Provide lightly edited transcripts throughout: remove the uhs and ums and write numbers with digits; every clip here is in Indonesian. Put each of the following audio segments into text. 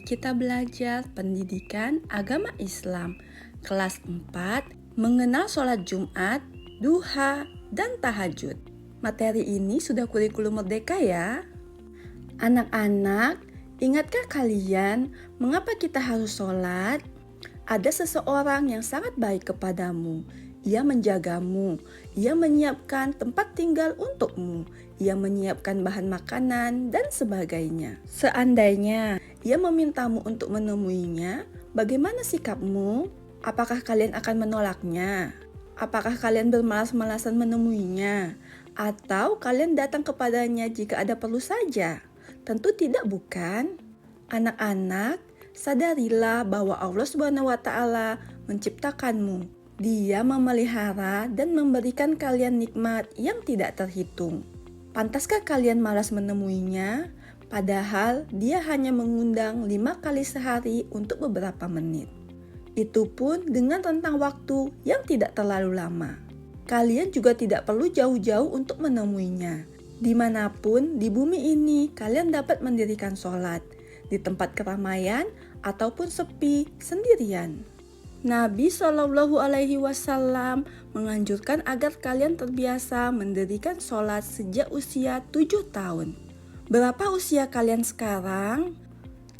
kita belajar pendidikan agama Islam kelas 4, mengenal sholat Jumat, duha, dan tahajud. Materi ini sudah kurikulum merdeka ya. Anak-anak, ingatkah kalian mengapa kita harus sholat? Ada seseorang yang sangat baik kepadamu. Ia menjagamu, ia menyiapkan tempat tinggal untukmu, ia menyiapkan bahan makanan, dan sebagainya. Seandainya ia memintamu untuk menemuinya, bagaimana sikapmu? Apakah kalian akan menolaknya? Apakah kalian bermalas-malasan menemuinya? Atau kalian datang kepadanya jika ada perlu saja? Tentu tidak, bukan? Anak-anak, sadarilah bahwa Allah SWT menciptakanmu. Dia memelihara dan memberikan kalian nikmat yang tidak terhitung. Pantaskah kalian malas menemuinya? Padahal dia hanya mengundang 5 kali sehari untuk beberapa menit. Itu pun dengan rentang waktu yang tidak terlalu lama. Kalian juga tidak perlu jauh-jauh untuk menemuinya. Dimanapun di bumi ini kalian dapat mendirikan sholat, di tempat keramaian ataupun sepi sendirian. Nabi Shallallahu Alaihi Wasallam menganjurkan agar kalian terbiasa mendirikan sholat sejak usia 7 tahun. Berapa usia kalian sekarang?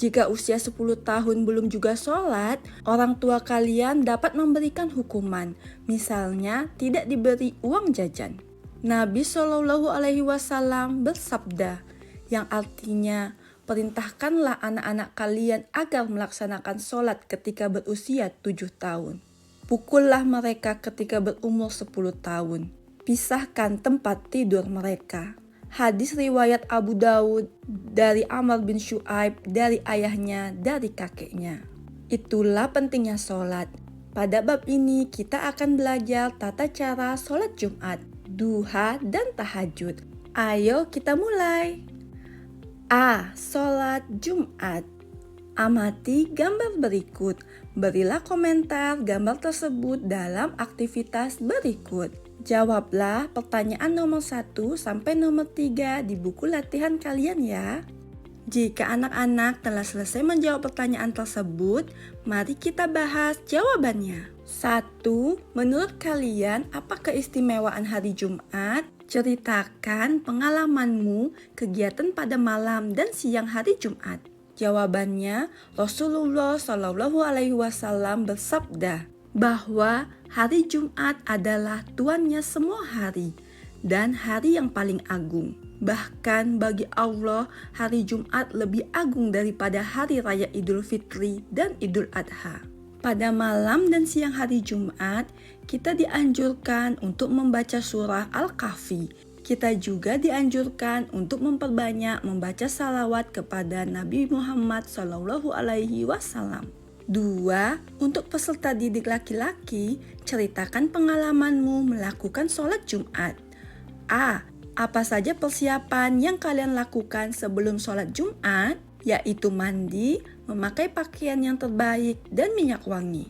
Jika usia 10 tahun belum juga sholat, orang tua kalian dapat memberikan hukuman, misalnya tidak diberi uang jajan. Nabi Shallallahu Alaihi Wasallam bersabda, yang artinya, perintahkanlah anak-anak kalian agar melaksanakan sholat ketika berusia 7 tahun. Pukullah mereka ketika berumur 10 tahun. Pisahkan tempat tidur mereka. Hadis riwayat Abu Daud dari Amr bin Shu'aib dari ayahnya dari kakeknya. Itulah pentingnya sholat. Pada bab ini kita akan belajar tata cara sholat Jumat, duha, dan tahajud. Ayo kita mulai. A. Sholat Jumat. Amati gambar berikut. Berilah komentar gambar tersebut dalam aktivitas berikut. Jawablah pertanyaan nomor 1 sampai nomor 3 di buku latihan kalian ya. Jika anak-anak telah selesai menjawab pertanyaan tersebut, mari kita bahas jawabannya. 1. Menurut kalian, apa keistimewaan hari Jumat? Ceritakan pengalamanmu kegiatan pada malam dan siang hari Jumat. Jawabannya, Rasulullah Shallallahu Alaihi Wasallam bersabda bahwa hari Jumat adalah tuannya semua hari dan hari yang paling agung. Bahkan bagi Allah, hari Jumat lebih agung daripada hari raya Idul Fitri dan Idul Adha. Pada malam dan siang hari Jumat, kita dianjurkan untuk membaca surah Al-Kahfi. Kita juga dianjurkan untuk memperbanyak membaca salawat kepada Nabi Muhammad SAW. 2. Untuk peserta didik laki-laki, ceritakan pengalamanmu melakukan sholat Jumat. A. Apa saja persiapan yang kalian lakukan sebelum sholat Jumat? Yaitu mandi, memakai pakaian yang terbaik, dan minyak wangi.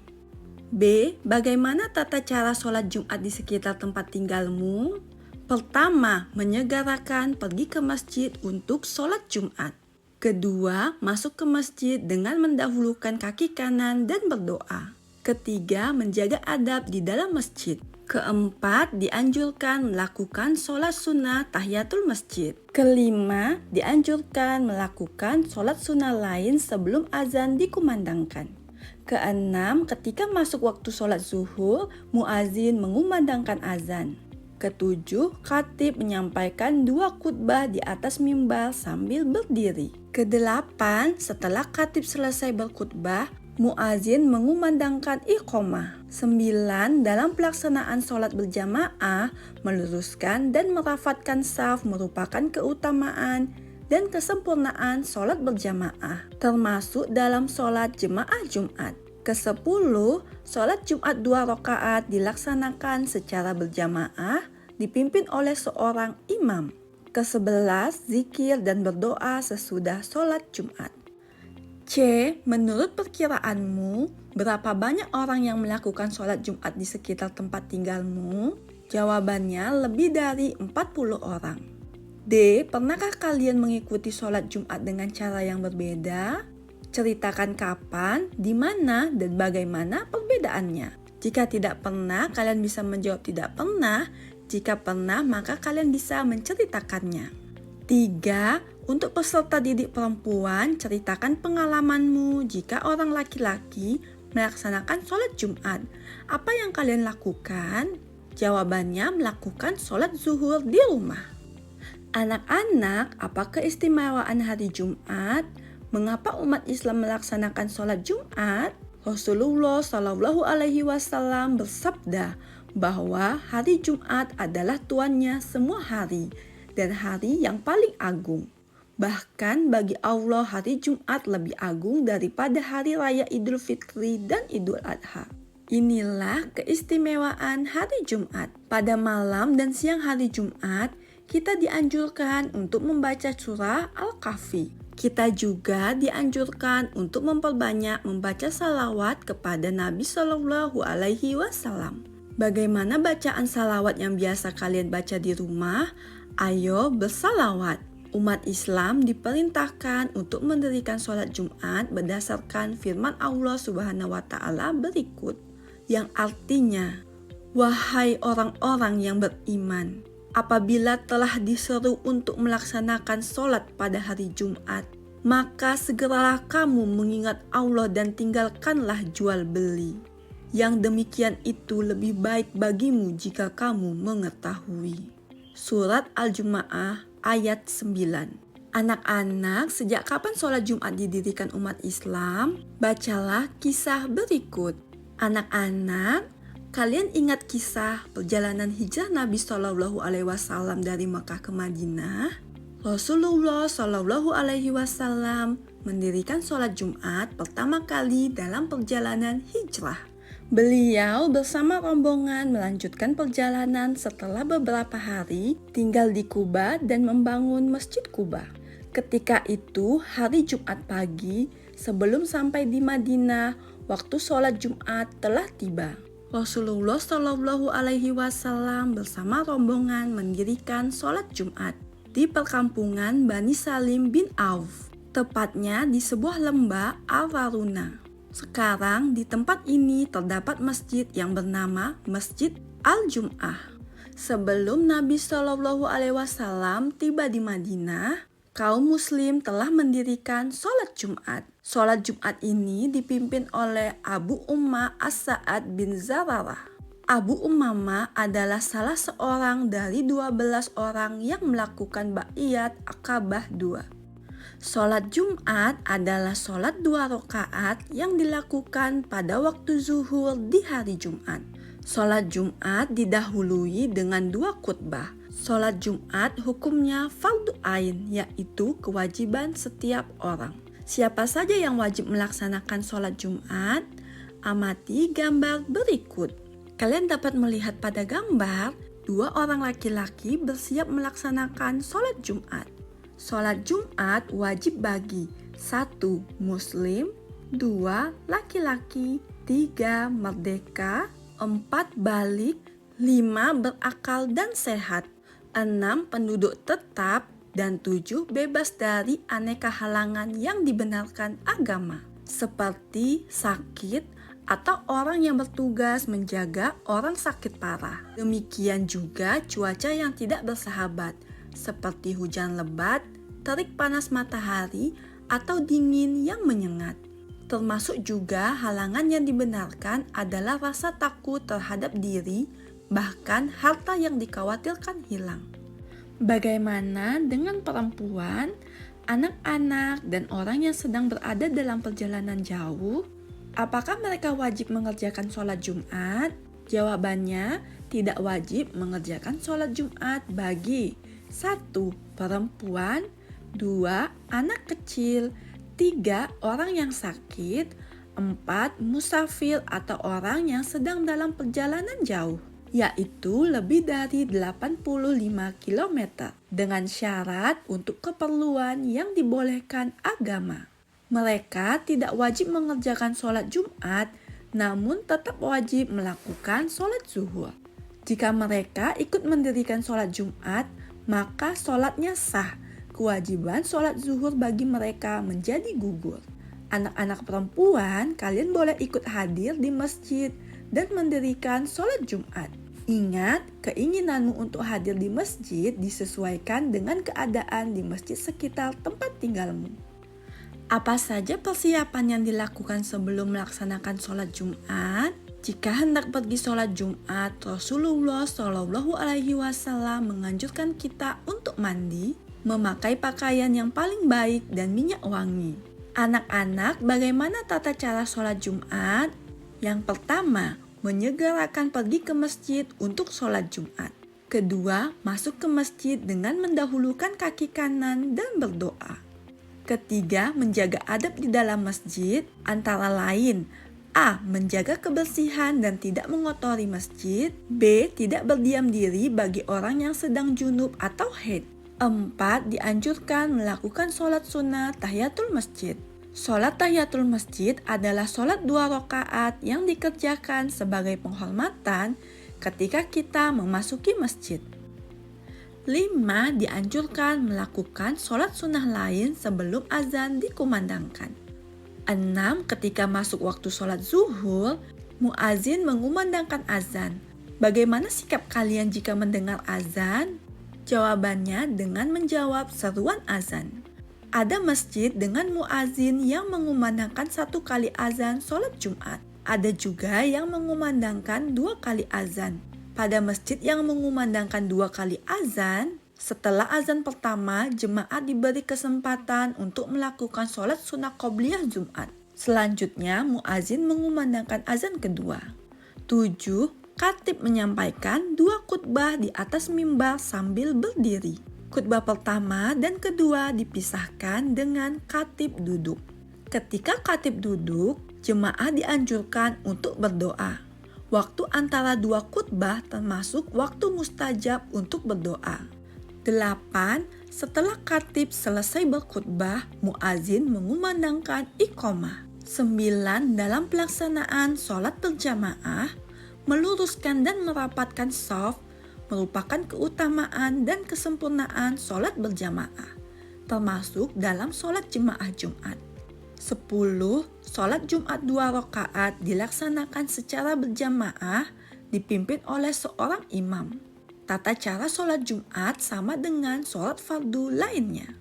B. Bagaimana tata cara sholat Jumat di sekitar tempat tinggalmu? Pertama, menyegerakan pergi ke masjid untuk sholat Jumat. Kedua, masuk ke masjid dengan mendahulukan kaki kanan dan berdoa. Ketiga, menjaga adab di dalam masjid. Keempat, dianjurkan melakukan sholat sunnah tahiyatul masjid. Kelima, dianjurkan melakukan sholat sunnah lain sebelum azan dikumandangkan. Keenam, ketika masuk waktu sholat zuhur, muazin mengumandangkan azan. Ketujuh, khatib menyampaikan 2 khutbah di atas mimbar sambil berdiri. Kedelapan, setelah khatib selesai berkhutbah, muazin mengumandangkan iqomah. 9. Dalam pelaksanaan sholat berjamaah, meluruskan dan merafatkan saf merupakan keutamaan dan kesempurnaan sholat berjamaah, termasuk dalam sholat jemaah Jumat. Ke-10, sholat Jumat 2 rakaat dilaksanakan secara berjamaah, dipimpin oleh seorang imam. Ke-11, zikir dan berdoa sesudah sholat Jumat. C. Menurut perkiraanmu, berapa banyak orang yang melakukan sholat Jumat di sekitar tempat tinggalmu? Jawabannya lebih dari 40 orang. D. Pernahkah kalian mengikuti sholat Jumat dengan cara yang berbeda? Ceritakan kapan, di mana, dan bagaimana perbedaannya. Jika tidak pernah, kalian bisa menjawab tidak pernah. Jika pernah, maka kalian bisa menceritakannya. 3. Untuk peserta didik perempuan, ceritakan pengalamanmu jika orang laki-laki melaksanakan sholat Jumat. Apa yang kalian lakukan? Jawabannya melakukan sholat zuhur di rumah. Anak-anak, apa keistimewaan hari Jumat? Mengapa umat Islam melaksanakan sholat Jumat? Rasulullah Shallallahu Alaihi Wasallam bersabda bahwa hari Jumat adalah tuannya semua hari dan hari yang paling agung. Bahkan bagi Allah hari Jumat lebih agung daripada hari raya Idul Fitri dan Idul Adha. Inilah keistimewaan hari Jumat. Pada malam dan siang hari Jumat, kita dianjurkan untuk membaca surah Al-Kahfi. Kita juga dianjurkan untuk memperbanyak membaca salawat kepada Nabi Shallallahu Alaihi Wasallam. Bagaimana bacaan salawat yang biasa kalian baca di rumah? Ayo bersalawat. Umat Islam diperintahkan untuk mendirikan sholat Jumat berdasarkan firman Allah Subhanahu wa Ta'ala berikut, yang artinya, wahai orang-orang yang beriman, apabila telah diseru untuk melaksanakan sholat pada hari Jumat, maka segeralah kamu mengingat Allah dan tinggalkanlah jual beli. Yang demikian itu lebih baik bagimu jika kamu mengetahui. Surat Al-Jumu'ah ayat 9. Anak-anak, sejak kapan sholat Jumat didirikan umat Islam? Bacalah kisah berikut. Anak-anak, kalian ingat kisah perjalanan hijrah Nabi Shallallahu Alaihi Wasallam dari Mekah ke Madinah? Rasulullah Shallallahu Alaihi Wasallam mendirikan sholat Jumat pertama kali dalam perjalanan hijrah. Beliau bersama rombongan melanjutkan perjalanan setelah beberapa hari tinggal di Kuba dan membangun Masjid Kuba. Ketika itu hari Jumat pagi, sebelum sampai di Madinah, waktu sholat Jumat telah tiba. Rasulullah Shallallahu Alaihi Wasallam bersama rombongan mendirikan sholat Jumat di perkampungan Bani Salim bin Auf, tepatnya di sebuah lembah Al-Waruna. Sekarang di tempat ini terdapat masjid yang bernama Masjid Al-Jum'ah. Sebelum Nabi Shallallahu Alaihi Wasallam tiba di Madinah, kaum muslim telah mendirikan sholat Jumat. Sholat Jumat ini dipimpin oleh Abu Ummah As-Sa'ad bin Zararah. Abu Ummamah adalah salah seorang dari 12 orang yang melakukan baiat Aqabah II. Sholat Jumat adalah sholat 2 rakaat yang dilakukan pada waktu zuhur di hari Jumat. Sholat Jumat didahului dengan 2 khutbah. Sholat Jumat hukumnya fardu ain, yaitu kewajiban setiap orang. Siapa saja yang wajib melaksanakan sholat Jumat? Amati gambar berikut. Kalian dapat melihat pada gambar 2 orang laki-laki bersiap melaksanakan sholat Jumat. Sholat Jumat wajib bagi 1. Muslim, 2. Laki-laki, 3. Merdeka, 4. Balik, 5. Berakal dan sehat, 6. Penduduk tetap, dan 7. Bebas dari aneka halangan yang dibenarkan agama, seperti sakit atau orang yang bertugas menjaga orang sakit parah. Demikian juga cuaca yang tidak bersahabat, seperti hujan lebat, terik panas matahari, atau dingin yang menyengat. Termasuk juga halangan yang dibenarkan adalah rasa takut terhadap diri, bahkan harta yang dikhawatirkan hilang. Bagaimana dengan perempuan, anak-anak, dan orang yang sedang berada dalam perjalanan jauh? Apakah mereka wajib mengerjakan sholat Jumat? Jawabannya, tidak wajib mengerjakan sholat Jumat bagi 1. Perempuan, 2. Anak kecil, 3. Orang yang sakit, 4. Musafir atau orang yang sedang dalam perjalanan jauh, yaitu lebih dari 85 km, dengan syarat untuk keperluan yang dibolehkan agama. Mereka tidak wajib mengerjakan sholat Jumat, namun tetap wajib melakukan sholat zuhur. Jika mereka ikut mendirikan sholat Jumat, maka sholatnya sah. Kewajiban sholat zuhur bagi mereka menjadi gugur. Anak-anak perempuan, kalian boleh ikut hadir di masjid dan mendirikan sholat Jumat. Ingat, keinginanmu untuk hadir di masjid disesuaikan dengan keadaan di masjid sekitar tempat tinggalmu. Apa saja persiapan yang dilakukan sebelum melaksanakan sholat Jumat? Jika hendak pergi sholat Jumat, Rasulullah Shallallahu Alaihi Wasallam menganjurkan kita untuk mandi, memakai pakaian yang paling baik dan minyak wangi. Anak-anak, bagaimana tata cara sholat Jumat? Yang pertama, menyegerakan pergi ke masjid untuk sholat Jumat. Kedua, masuk ke masjid dengan mendahulukan kaki kanan dan berdoa. Ketiga, menjaga adab di dalam masjid, antara lain A. Menjaga kebersihan dan tidak mengotori masjid. B. Tidak berdiam diri bagi orang yang sedang junub atau haid. 4. Dianjurkan melakukan sholat sunnah tahiyatul masjid. Sholat tahiyatul masjid adalah sholat 2 rakaat yang dikerjakan sebagai penghormatan ketika kita memasuki masjid. 5. Dianjurkan melakukan sholat sunnah lain sebelum azan dikumandangkan. 6. Ketika masuk waktu sholat zuhur, muazin mengumandangkan azan. Bagaimana sikap kalian jika mendengar azan? Jawabannya dengan menjawab seruan azan. Ada masjid dengan muazin yang mengumandangkan 1 kali azan sholat Jumat. Ada juga yang mengumandangkan 2 kali azan. Pada masjid yang mengumandangkan 2 kali azan, setelah azan pertama, jemaat diberi kesempatan untuk melakukan sholat sunnah qobliyah Jumat. Selanjutnya, muazin mengumandangkan azan kedua. 7. Khatib menyampaikan 2 khutbah di atas mimbar sambil berdiri. Khutbah pertama dan kedua dipisahkan dengan khatib duduk. Ketika khatib duduk, jemaah dianjurkan untuk berdoa. Waktu antara 2 khutbah termasuk waktu mustajab untuk berdoa. 8. Setelah khatib selesai berkhutbah, muazin mengumandangkan iqamah. 9. Dalam pelaksanaan sholat berjamaah, meluruskan dan merapatkan shaf merupakan keutamaan dan kesempurnaan sholat berjamaah, termasuk dalam sholat jemaah Jumat. 10. Sholat Jumat 2 rakaat dilaksanakan secara berjamaah dipimpin oleh seorang imam. Tata cara sholat Jumat sama dengan sholat fardu lainnya.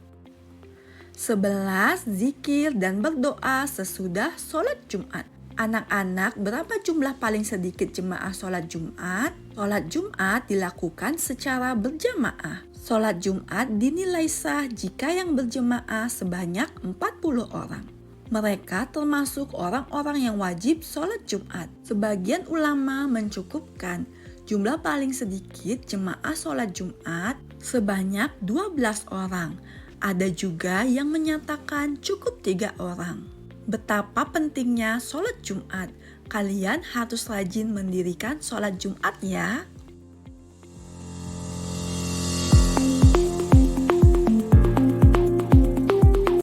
11. Zikir dan berdoa sesudah sholat Jumat. Anak-anak, berapa jumlah paling sedikit jemaah sholat Jumat? Sholat Jumat dilakukan secara berjamaah. Sholat Jumat dinilai sah jika yang berjemaah sebanyak 40 orang. Mereka termasuk orang-orang yang wajib sholat Jumat. Sebagian ulama mencukupkan jumlah paling sedikit jemaah sholat Jumat sebanyak 12 orang. Ada juga yang menyatakan cukup 3 orang. Betapa pentingnya sholat Jumat. Kalian harus rajin mendirikan sholat Jumat ya.